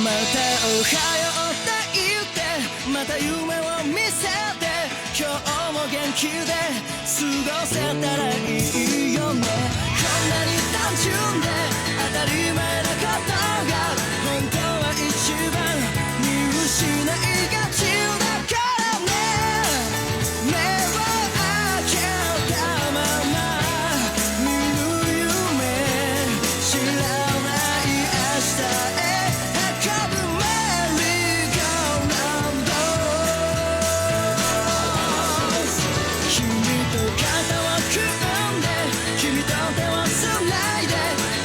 おはようって言ってまた夢を見せて今日も元気で過ごせたらいいよねこんなに単純で当たり前なことが本当は一番見失いがちだからね目を開けたまま見る夢知らない明日へ運ぶメリーゴーランド君と肩を組んで君と手をつないで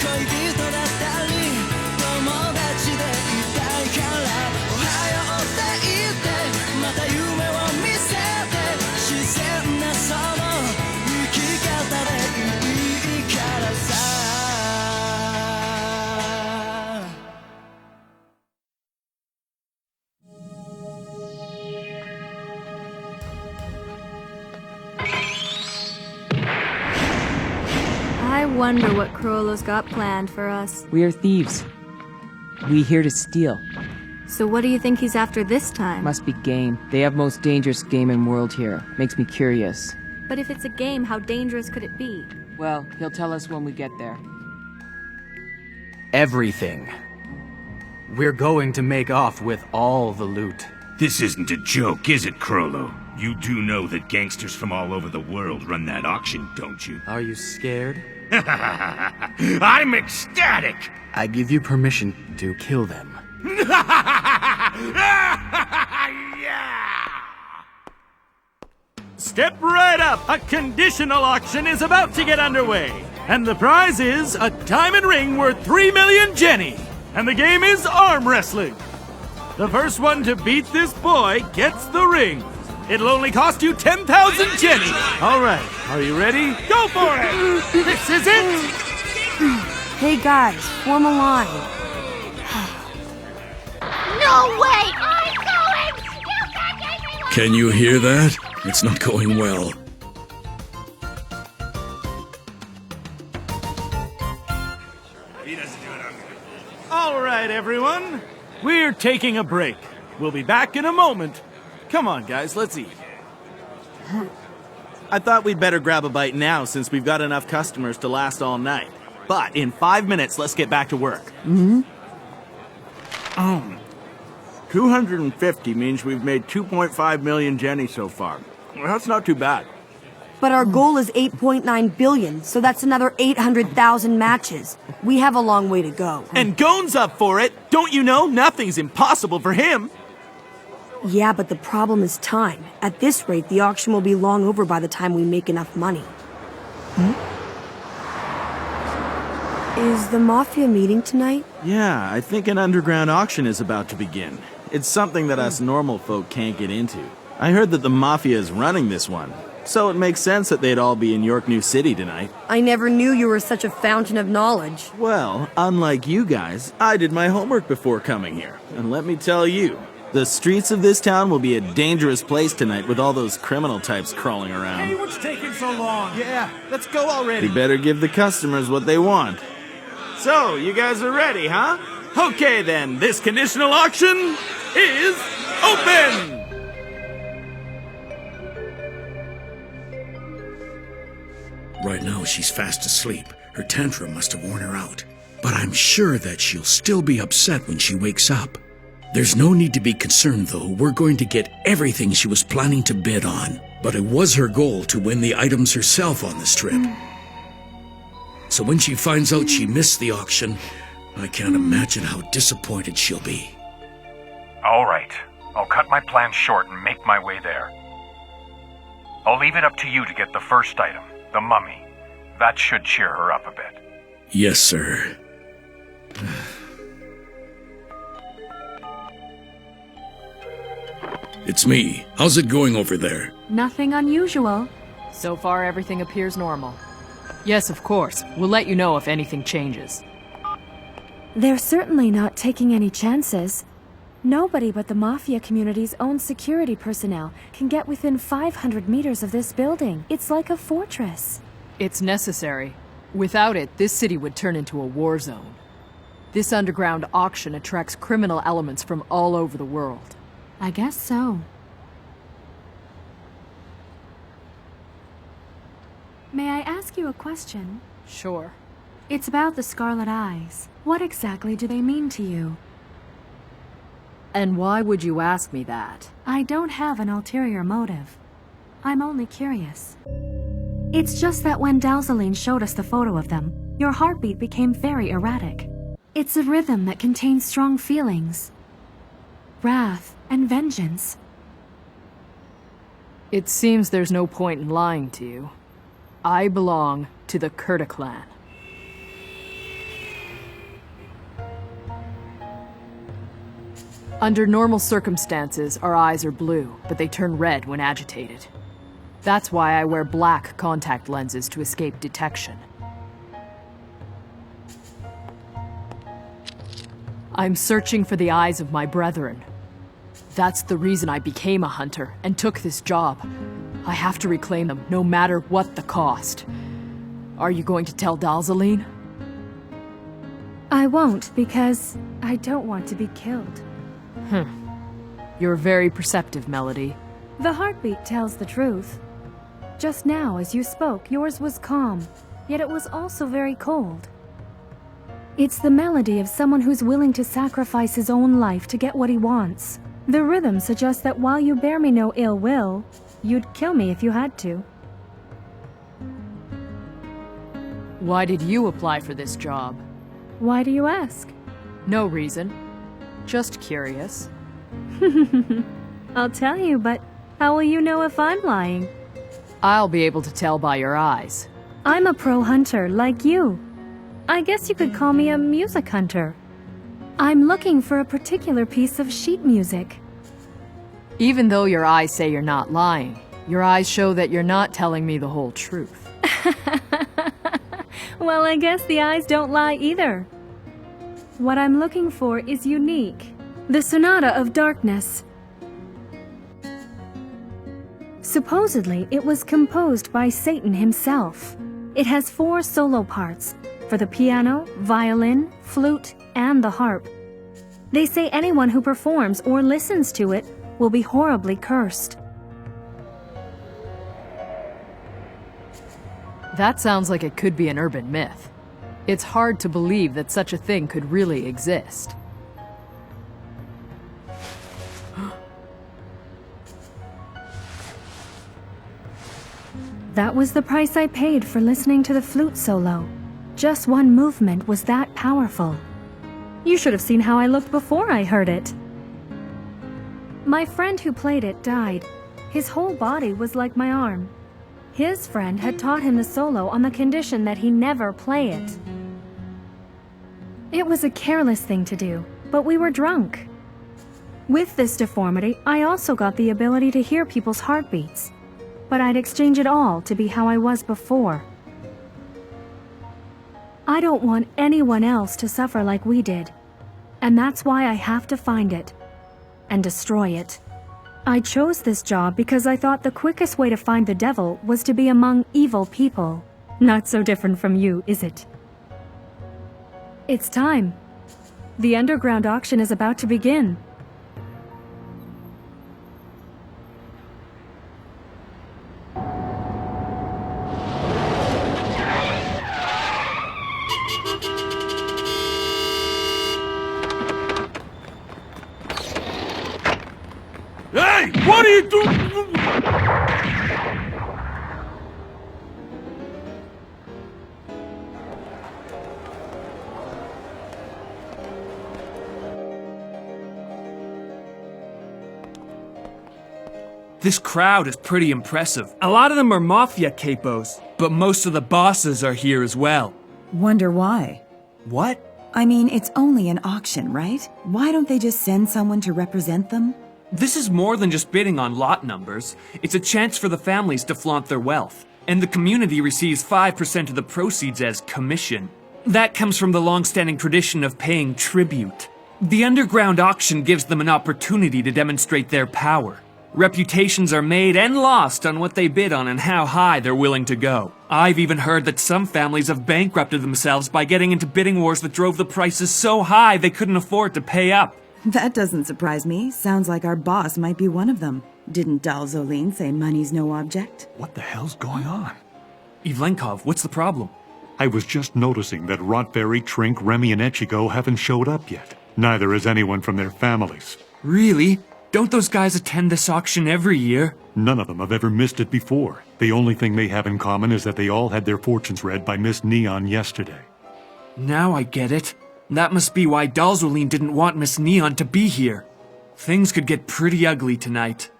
恋人だったり友達でいたいからおはようって言ってまた夢を見せて自然なその生き方でいいからさI wonder what Chrollo's got planned for us. We are thieves. We here to steal. So what do you think he's after this time? Must be game. They have most dangerous game in world here. Makes me curious. But if it's a game, how dangerous could it be? Well, he'll tell us when we get there. Everything. We're going to make off with all the loot. This isn't a joke, is it, Chrollo? You do know that gangsters from all over the world run that auction, don't you? Are you scared? I'm ecstatic! I give you permission to kill them. Yeah! Step right up! A conditional auction is about to get underway. And the prize is a diamond ring worth 3 million Jenny. And the game is arm wrestling. The first one to beat this boy gets the ring. It'll only cost you 10,000 Jenny. All right, are you ready? Go for it! This is it! Hey guys, form a line. No way! I'm going! You can't take me like Can you hear that? It's not going well. All right, everyone. We're taking a break. We'll be back in a moment. Come on, guys, let's eat. I thought we'd better grab a bite now since we've got enough customers to last all night. But in 5 minutes, let's get back to work. 250 means we've made 2.5 million Jenny so far. Well, that's not too bad. But our goal is 8.9 billion, so that's another 800,000 matches. We have a long way to go. And Gone's up for it. Don't you know? Nothing's impossible for him. Yeah, but the problem is time. At this rate, the auction will be long over by the time we make enough money. Is the Mafia meeting tonight? Yeah, I think an underground auction is about to begin. It's something that us normal folk can't get into. I heard that the Mafia is running this one, so it makes sense that they'd all be in York New City tonight. I never knew you were such a fountain of knowledge. Well, unlike you guys, I did my homework before coming here. And let me tell you, the streets of this town will be a dangerous place tonight with all those criminal types crawling around. Hey, what's taking so long? Yeah, let's go already. We better give the customers what they want. So, you guys are ready, huh? Okay then, this conditional auction is open! Right now, she's fast asleep. Her tantrum must have worn her out. But I'm sure that she'll still be upset when she wakes up. There's no need to be concerned, though. We're going to get everything she was planning to bid on. But it was her goal to win the items herself on this trip. So when she finds out she missed the auction, I can't imagine how disappointed she'll be. All right. I'll cut my plan short and make my way there. I'll leave it up to you to get the first item, the mummy. That should cheer her up a bit. Yes, sir. It's me. How's it going over there? Nothing unusual. So far, everything appears normal. Yes, of course. We'll let you know if anything changes. They're certainly not taking any chances. Nobody but the Mafia community's own security personnel can get within 500 meters of this building. It's like a fortress. It's necessary. Without it, this city would turn into a war zone. This underground auction attracts criminal elements from all over the world. I guess so. May I ask you a question? Sure. It's about the Scarlet Eyes. What exactly do they mean to you? And why would you ask me that? I don't have an ulterior motive. I'm only curious. It's just that when Dowsaline showed us the photo of them, your heartbeat became very erratic. It's a rhythm that contains strong feelings. Wrath and vengeance. It seems there's no point in lying to you. I belong to the Kurta clan. Under normal circumstances, our eyes are blue, but they turn red when agitated. That's why I wear black contact lenses to escape detection. I'm searching for the eyes of my brethren. That's the reason I became a hunter and took this job. I have to reclaim them, no matter what the cost. Are you going to tell Dowsaline? I won't, because I don't want to be killed. You're very perceptive, Melody. The heartbeat tells the truth. Just now, as you spoke, yours was calm, yet it was also very cold. It's the melody of someone who's willing to sacrifice his own life to get what he wants. The rhythm suggests that while you bear me no ill will, you'd kill me if you had to. Why did you apply for this job? Why do you ask? No reason. Just curious. I'll tell you, but how will you know if I'm lying? I'll be able to tell by your eyes. I'm a pro hunter, like you. I guess you could call me a music hunter. I'm looking for a particular piece of sheet music. Even though your eyes say you're not lying, your eyes show that you're not telling me the whole truth. Well, I guess the eyes don't lie either. What I'm looking for is unique. The Sonata of Darkness. Supposedly, it was composed by Satan himself. It has 4 solo parts, for the piano, violin, flute, and the harp. They say anyone who performs or listens to it will be horribly cursed. That sounds like it could be an urban myth. It's hard to believe that such a thing could really exist. That was the price I paid for listening to the flute solo. Just one movement was that powerful. You should have seen how I looked before I heard it. My friend who played it died. His whole body was like my arm. His friend had taught him the solo on the condition that he never play it. It was a careless thing to do, but we were drunk. With this deformity, I also got the ability to hear people's heartbeats. But I'd exchange it all to be how I was before. I don't want anyone else to suffer like we did. And that's why I have to find it. And destroy it. I chose this job because I thought the quickest way to find the devil was to be among evil people. Not so different from you, is it? It's time. The underground auction is about to begin. Hey, what are you doing? This crowd is pretty impressive. A lot of them are mafia capos, but most of the bosses are here as well. Wonder why? What? I mean, it's only an auction, right? Why don't they just send someone to represent them? This is more than just bidding on lot numbers. It's a chance for the families to flaunt their wealth. And the community receives 5% of the proceeds as commission. That comes from the long-standing tradition of paying tribute. The underground auction gives them an opportunity to demonstrate their power. Reputations are made and lost on what they bid on and how high they're willing to go. I've even heard that some families have bankrupted themselves by getting into bidding wars that drove the prices so high they couldn't afford to pay up. That doesn't surprise me. Sounds like our boss might be one of them. Didn't Dalzolin say money's no object? What the hell's going on? Ivlenkov, what's the problem? I was just noticing that Rotberry, Trink, Remy, and Echigo haven't showed up yet. Neither has anyone from their families. Really? Don't those guys attend this auction every year? None of them have ever missed it before. The only thing they have in common is that they all had their fortunes read by Miss Neon yesterday. Now I get it. That must be why Dalzolin didn't want Miss Neon to be here. Things could get pretty ugly tonight.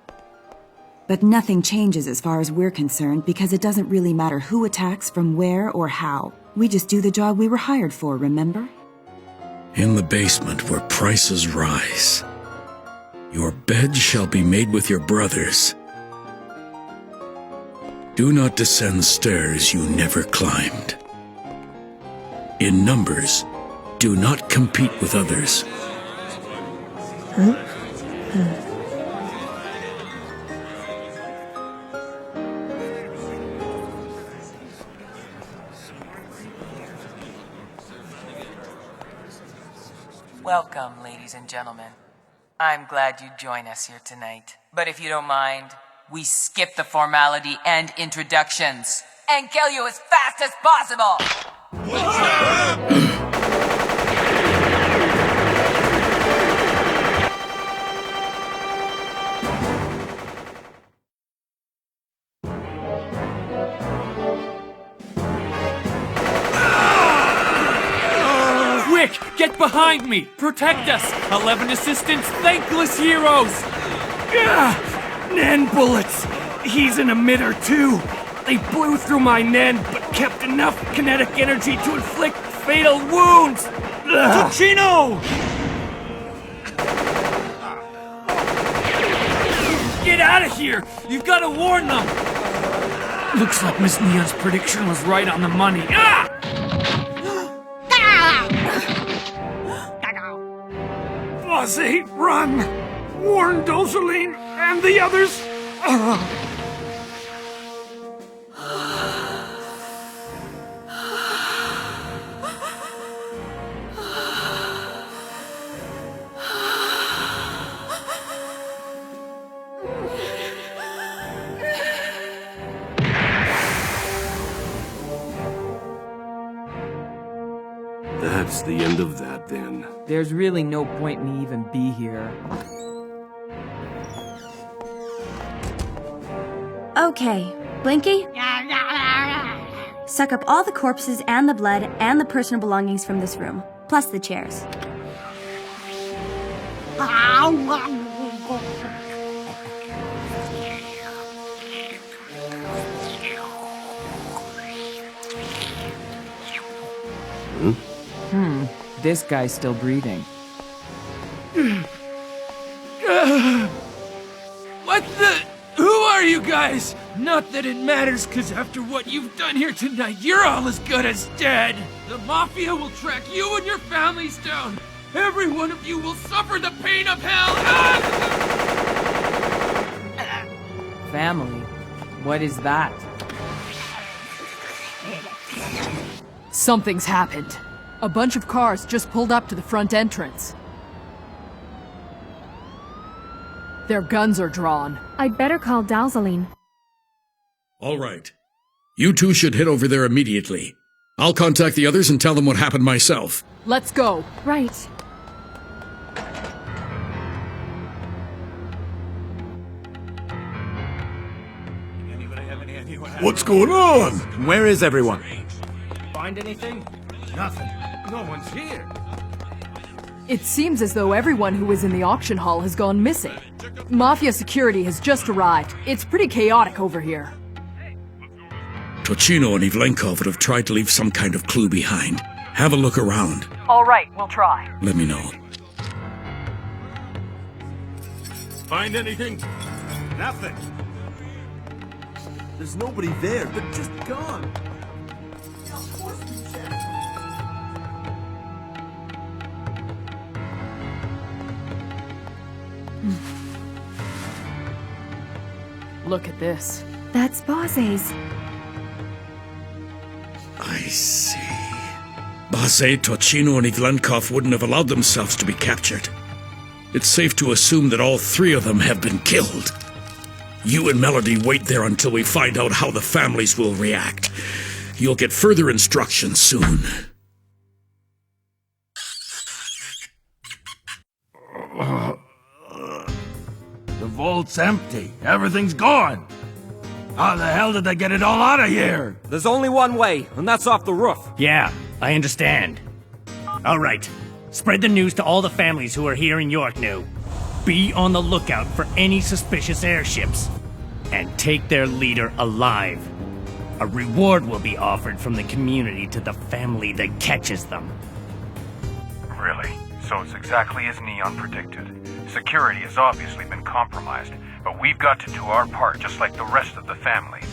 But nothing changes as far as we're concerned because it doesn't really matter who attacks, from where, or how. We just do the job we were hired for, remember? In the basement where prices rise. Your bed shall be made with your brothers. Do not descend stairs you never climbed. In numbers, do not compete with others. Welcome, ladies and gentlemen. I'm glad you join us here tonight. But if you don't mind, we skip the formality and introductions and kill you as fast as possible! Quick! Get behind me! Protect us! 11 assistants, thankless heroes! Nen bullets! He's an emitter too! They blew through my Nen, but kept enough kinetic energy to inflict fatal wounds! Tochino! Get out of here! You've got to warn them! Looks like Miss Neon's prediction was right on the money. Ah! Bossy, run! Warn Dalzolin and the others! That's the end of that, then. There's really no point me even be here. Okay, Blinky? Suck up all the corpses and the blood and the personal belongings from this room, plus the chairs. This guy's still breathing. What the? Who are you guys? Not that it matters, cause after what you've done here tonight, you're all as good as dead. The Mafia will track you and your families down. Every one of you will suffer the pain of hell. Family? What is that? Something's happened. A bunch of cars just pulled up to the front entrance. Their guns are drawn. I'd better call Dalzolin. All right. You two should head over there immediately. I'll contact the others and tell them what happened myself. Let's go. Right. What's going on? Where is everyone? Find anything? Nothing. No one's here. It seems as though everyone who was in the auction hall has gone missing. Mafia security has just arrived. It's pretty chaotic over here. Tochino and Ivlenkov would have tried to leave some kind of clue behind. Have a look around. All right, we'll try. Let me know. Find anything? Nothing. There's nobody there. They're just gone. look at this. That's Base's. I see. Base, Tocino, and Ivlenkov wouldn't have allowed themselves to be captured. It's safe to assume that all three of them have been killed. You and Melody wait there until we find out how the families will react. You'll get further instructions soon. The vault's empty. Everything's gone. How the hell did they get it all out of here? There's only one way, and that's off the roof. Yeah, I understand. All right. Spread the news to all the families who are here in Yorknew. Be on the lookout for any suspicious airships. And take their leader alive. A reward will be offered from the community to the family that catches them. Really? So it's exactly as Neon predicted. Security has obviously been compromised, but we've got to do our part just like the rest of the families.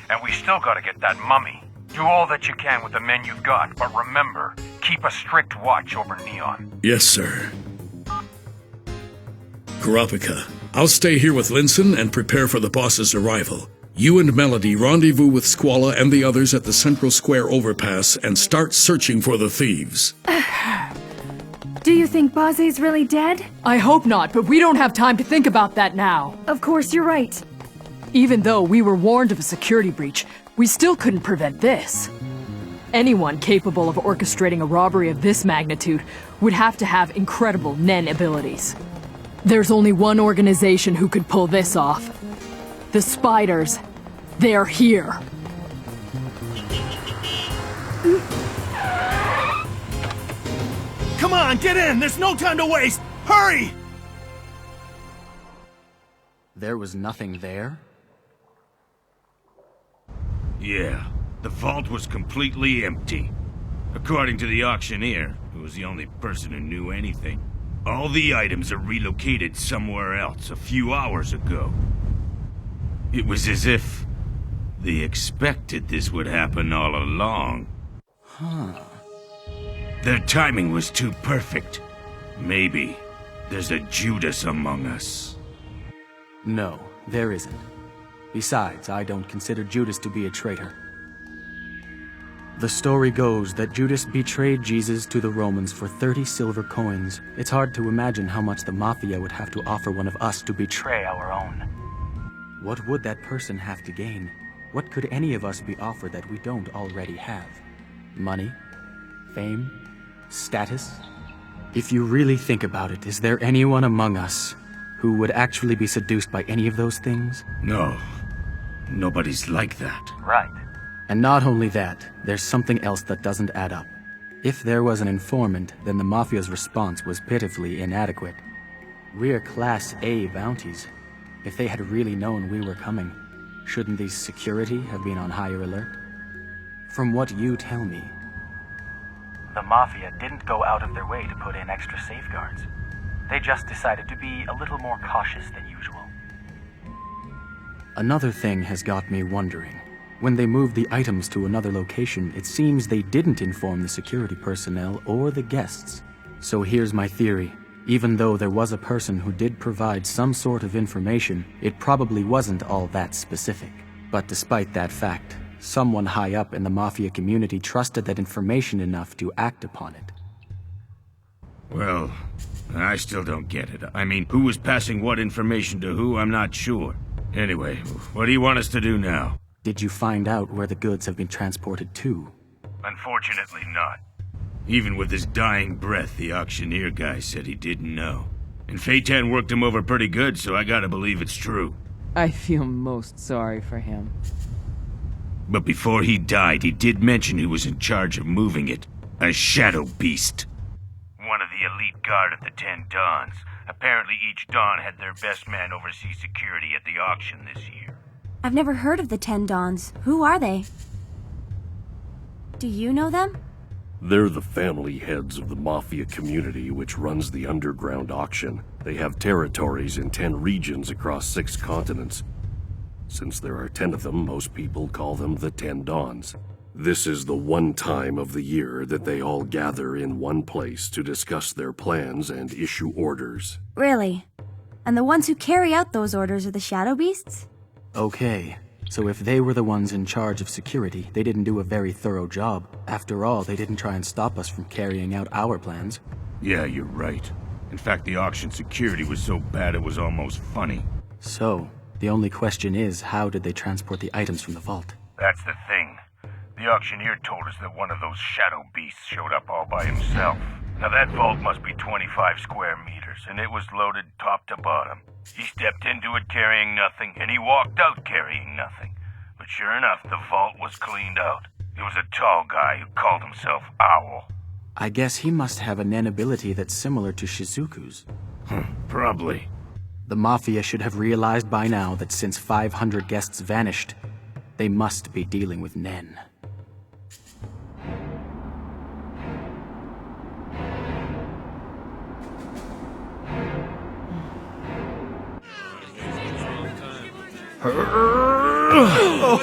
And we still gotta get that mummy. Do all that you can with the men you've got, but remember, keep a strict watch over Neon. Yes, sir. Kurapika, I'll stay here with Linson and prepare for the boss's arrival. You and Melody rendezvous with Squalla and the others at the Central Square overpass and start searching for the thieves. Do you think Base's really dead? I hope not, but we don't have time to think about that now. Of course, you're right. Even though we were warned of a security breach, we still couldn't prevent this. Anyone capable of orchestrating a robbery of this magnitude would have to have incredible Nen abilities. There's only one organization who could pull this off. The Spiders. They're here. Come on, get in! There's no time to waste! Hurry! There was nothing there? Yeah, the vault was completely empty. According to the auctioneer, who was the only person who knew anything, all the items are relocated somewhere else a few hours ago. It was as if they expected this would happen all along. Huh. Their timing was too perfect. Maybe there's a Judas among us. No, there isn't. Besides, I don't consider Judas to be a traitor. The story goes that Judas betrayed Jesus to the Romans for 30 silver coins. It's hard to imagine how much the Mafia would have to offer one of us to betray our own. What would that person have to gain? What could any of us be offered that we don't already have? Money? Fame? Status? If you really think about it, is there anyone among us who would actually be seduced by any of those things? No. Nobody's like that. Right. And not only that, there's something else that doesn't add up. If there was an informant, then the Mafia's response was pitifully inadequate. We're Class A bounties. If they had really known we were coming, shouldn't these security have been on higher alert? From what you tell me, the Mafia didn't go out of their way to put in extra safeguards. They just decided to be a little more cautious than usual. Another thing has got me wondering. When they moved the items to another location, it seems they didn't inform the security personnel or the guests. So here's my theory. Even though there was a person who did provide some sort of information, it probably wasn't all that specific. But despite that fact, someone high up in the Mafia community trusted that information enough to act upon it. Well, I still don't get it. I mean, who was passing what information to who, I'm not sure. Anyway, what do you want us to do now? Did you find out where the goods have been transported to? Unfortunately not. Even with his dying breath, the auctioneer guy said he didn't know. And Feitan worked him over pretty good, so I gotta believe it's true. I feel most sorry for him. But before he died, he did mention who was in charge of moving it. A shadow beast. One of the elite guard of the 10 Dons. Apparently each Don had their best man oversee security at the auction this year. I've never heard of the 10 Dons. Who are they? Do you know them? They're the family heads of the Mafia community which runs the underground auction. They have territories in 10 regions across 6 continents. Since there are 10 of them, most people call them the 10 Dons. This is the one time of the year that they all gather in one place to discuss their plans and issue orders. Really? And the ones who carry out those orders are the Shadow Beasts? Okay, so if they were the ones in charge of security, they didn't do a very thorough job. After all, they didn't try and stop us from carrying out our plans. Yeah, you're right. In fact, the auction security was so bad it was almost funny. So, the only question is, how did they transport the items from the vault? That's the thing. The auctioneer told us that one of those shadow beasts showed up all by himself. Now that vault must be 25 square meters, and it was loaded top to bottom. He stepped into it carrying nothing, and he walked out carrying nothing. But sure enough, the vault was cleaned out. It was a tall guy who called himself Owl. I guess he must have a Nen ability that's similar to Shizuku's. Probably. The Mafia should have realized by now that since 500 guests vanished, they must be dealing with Nen.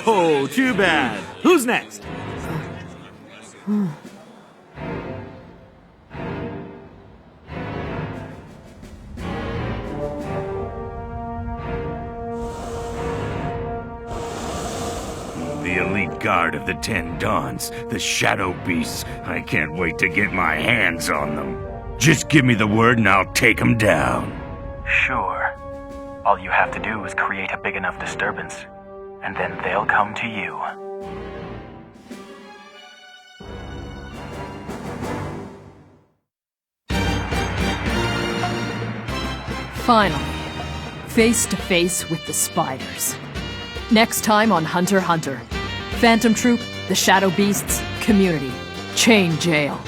Oh, too bad. Who's next? The elite guard of the 10 Dons, the Shadow Beasts. I can't wait to get my hands on them. Just give me the word and I'll take them down. Sure. All you have to do is create a big enough disturbance, and then they'll come to you. Finally, face to face with the spiders. Next time on Hunter x Hunter. Phantom Troop, the Shadow Beasts, Community, Chain Jail. "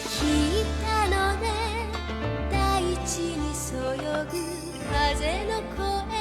聞いたのね大地にそよぐ風の声」